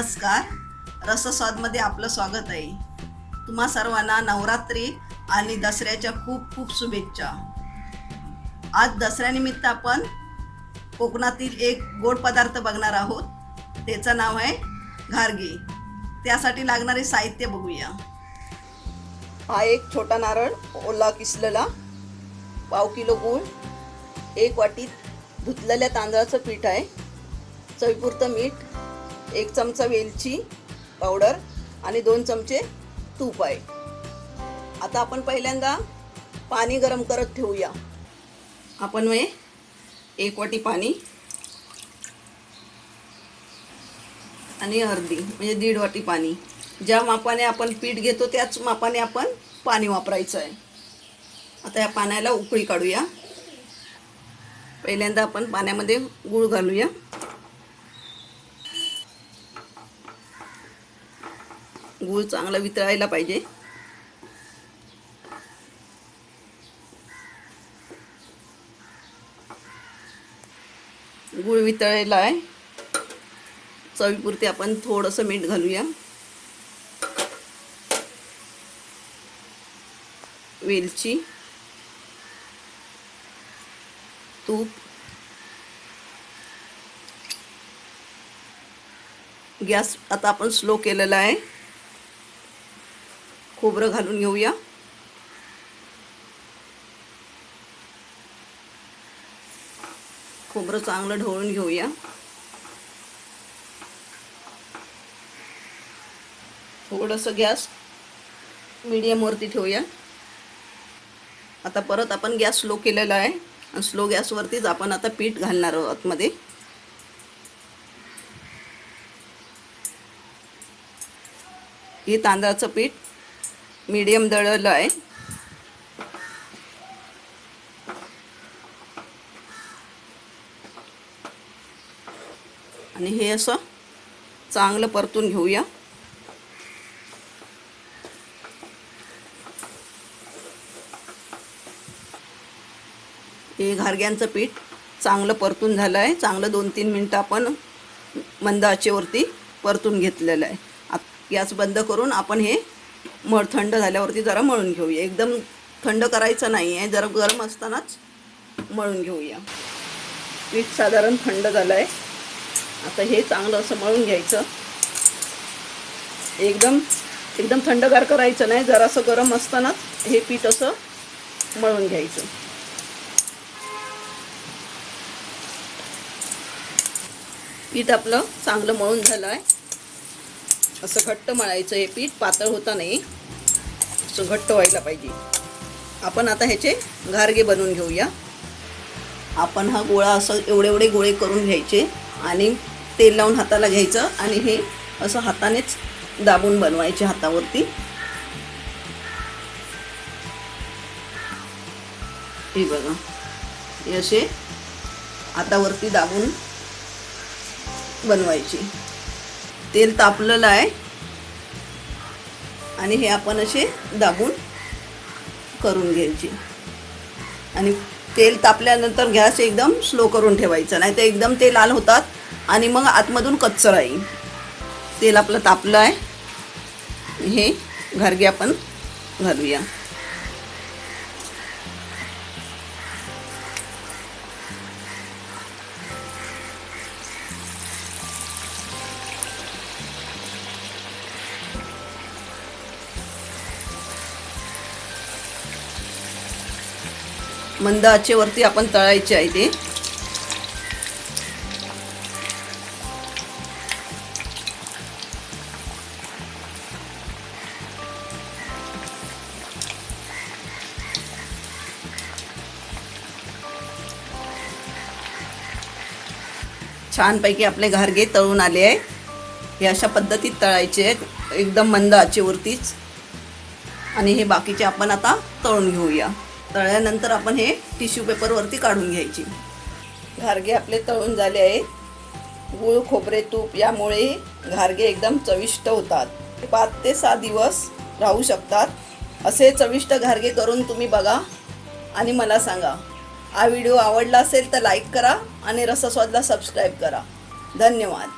नमस्कार. रसस्वादमध्ये आपलं स्वागत आहे. तुम्हा सर्वांना नवरात्री आणि दसऱ्याच्या खूप खूप शुभेच्छा. आज दसऱ्यानिमित्त आपण कोकणातील एक गोड पदार्थ बघणार आहोत. त्याचं नाव आहे घारगे. त्यासाठी लागणारे साहित्य बघूया. हा एक छोटा नारळ ओला किसलेला, पाव किलो गूळ, 1 वाटी धुतलेल्या तांदळाचं पीठ आहे, चवीपुरतं मीठ, 1 चमचा वेलची पावडर आणि 2 चमचे तूप आहे. आता आपण पहिल्यांदा पाणी गरम करत ठेवूया. आपण 1 वाटी पाणी आणि अर्धी म्हणजे 1.5 वाटी पाणी, ज्या मापाने आपण पीठ घेतो त्याच मापाने आपण पाणी वापरायचं आहे. आता या पाण्याला उकळी काढूया. पहिल्यांदा आपण पाण्यामध्ये गूळ घालूया. गूळ चांगला वितळायला पाहिजे. गूळ वितळायला आहे. चवीपुरते आपण थोडंसं मीठ घालूया. वेलची, तूप, गॅस आता आपण स्लो केलेला आहे. खोबरं घालून घेऊया. खोबरं चांगलं ढवळून घेऊया. थोडंसं गॅस मीडियमवरती ठेवूया. आता परत आपण गॅस स्लो केलेला आहे आणि स्लो गॅसवरतीच आपण आता पीठ घालणार आहोत आतमध्ये. हे तांदळाचं पीठ मीडियम दळलेलं आहे. आणि हे असं चांगलं परतून घेऊया. हे घारग्यांचं पीठ चांगलं परतून झालं आहे. चांगलं 2-3 मिनटं आपण मंद आचेवरती परतून घेतलेलं आहे. गॅस बंद करून आपण हे थंड झाल्यावरती जरा मळून घेऊया. एकदम थंड करायचं नाही आहे, जरा गरम असतानाच मळून घेऊया. पीठ साधारण थंड झालं आहे. आता हे चांगलं असं मळून घ्यायचं. एकदम थंडगार करायचं नाही, जरासं गरम असतानाच हे पीठ असं मळून घ्यायचं. पीठ आपलं चांगलं मळून झालं आहे. असं घट्ट मळायचं. हे पीठ पातळ होता नाही, असं घट्ट व्हायला पाहिजे. आपण आता ह्याचे घारगे बनवून घेऊया. आपण हा गोळा असं एवढे गोळे करून घ्यायचे आणि तेल लावून हाताला घ्यायचं आणि हे असं हातानेच दाबून बनवायचे हातावरती. हे बघा, हे असे हातावरती दाबून बनवायचे. तेल तापलेलं आहे आणि हे आपण असे दाबून करून घ्यायचे. आणि तेल तापल्यानंतर गॅस एकदम स्लो करून ठेवायचा, नाही तर एकदम ते लाल होतात आणि मग आतमधून कच्चं राहील. तेल आपलं तापलं आहे. हे घारगे आपण घालूया. मंद आचेवरती आपण तळायचे आहे ते. छानपैकी आपले घारगे तळून आले आहे. हे अशा पद्धतीत तळायचे आहेत, एकदम मंद आचेवरतीच. आणि हे बाकीचे आपण आता तळून घेऊया. तळल्यानंतर आपण हे टिश्यू पेपरवरती काढून घ्यायची. घारगे आपले तळून झाले आहेत. गूळ, खोबरे, तूप यामुळे घारगे एकदम चविष्ट होतात. 5 ते 6 दिवस राहू शकतात. असे चविष्ट घारगे करून तुम्ही बघा आणि मला सांगा. हा व्हिडिओ आवडला असेल तर लाईक करा आणि रसस्वादला सबस्क्राईब करा. धन्यवाद.